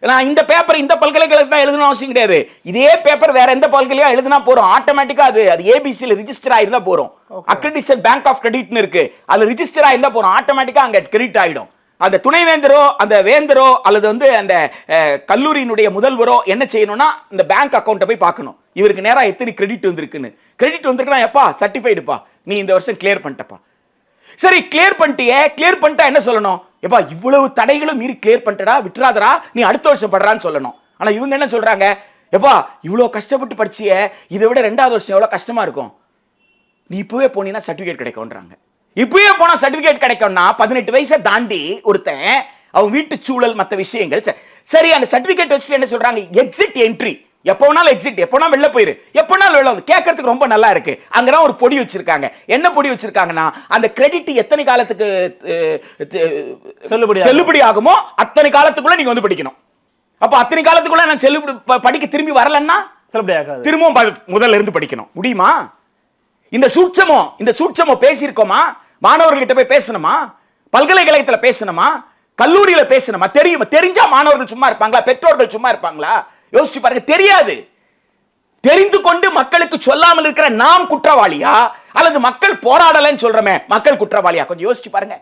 நான் இந்த பேப்பர் இந்த பல்கலைக்கழகத்துல தான் எழுதணும் அவசியம் கிடையாது. இதே பேப்பர் வேற எந்த பல்கலைக்கழகம் எழுதினா போறோம், ஆட்டோமேட்டிக்கா அது ஏபிசில ரிஜிஸ்டர் ஆயிருந்தா போறோம். அக்ரெடிட்டேஷன் பேங்க் ஆஃப் கிரெடிட்னு இருக்கு, அது ரிஜிஸ்டர் ஆயிருந்தா போறோம், ஆட்டோமேட்டிக்கா அங்க கிரெடிட் ஆயிடும். அந்த துணைவேந்தரோ அந்த வேந்தரோ அல்லது வந்து அந்த கல்லூரியினுடைய முதல்வரோ என்ன செய்யணும்னா இந்த பேங்க் அக்கௌண்ட்டை போய் பார்க்கணும், இவருக்கு நேரா எத்தனை கிரெடிட் வந்திருக்குன்னு. கிரெடிட் வந்திருக்குன்னா எப்பா சர்டிஃபைடுப்பா, நீ இந்த வருஷம் கிளியர் பண்ணிட்டப்பா. சரி கிளியர் பண்ணிட்டியே, கிளியர் பண்ணிட்டா என்ன சொல்லணும்? எப்பா இவ்வளவு தடைகளும் மீறி கிளியர் பண்ணிட்டடா, விட்டுறாதடா, நீ அடுத்த வருஷம் படுறான்னு சொல்லணும். ஆனா இவங்க என்ன சொல்றாங்க? எப்பா இவ்வளவு கஷ்டப்பட்டு படிச்சியே, இதை விட 2வது வருஷம் எவ்வளவு கஷ்டமா இருக்கும், நீ இப்பவே போனீங்கன்னா சர்டிபிகேட் கிடைக்கும்ன்றாங்க. இப்பவே போனா சர்டிபிகேட் கிடைக்கும்னா 18 வயசை தாண்டி ஒருத்தன் அவன் வீட்டு சூழல் மற்ற விஷயங்கள் சரி, அந்த சர்டிபிகேட் வச்சுட்டு என்ன சொல்றாங்க? எக்ஸிட் என்ட்ரி, எப்போ வேணாலும் எக்ஸிட், எப்போ வேணாலும் வெளில போயிரு, எப்போ வேணாலும் வெளில வந்து கேட்கறதுக்கு ரொம்ப நல்லா இருக்கு. அங்கதான் ஒரு பொடி வச்சிருக்காங்க. என்ன பொடி வச்சிருக்காங்கன்னா, அந்த கிரெடிட் எத்தனை காலத்துக்கு செல்லுபடி ஆகுமோ அத்தனை காலத்துக்குள்ள நீங்க வந்து படிக்கணும். அப்ப அத்தனை காலத்துக்குள்ள நான் செல்லுபடி படிக்க திரும்பி வரலன்னா திரும்பவும் முதல்ல இருந்து படிக்கணும். முடியுமா? இந்த சூட்சமோ பேசியிருக்கோமா? மாணவர்கிட்ட போய் பேசணுமா? பல்கலைக்கழகத்தில் பேசணுமா? கல்லூரியில பேசணுமா? தெரிஞ்சா மாணவர்கள் சும்மா இருப்பாங்களா? பெற்றோர்கள் சும்மா இருப்பாங்களா? யோசிச்சு பாருங்க. தெரியாது, தெரிந்து கொண்டு மக்களுக்கு சொல்லாமல் இருக்கிற நாம் குற்றவாளியா அல்லது மக்கள் போராடலன்னு சொல்றமே மக்கள் குற்றவாளியா? கொஞ்சம் யோசிச்சு பாருங்க.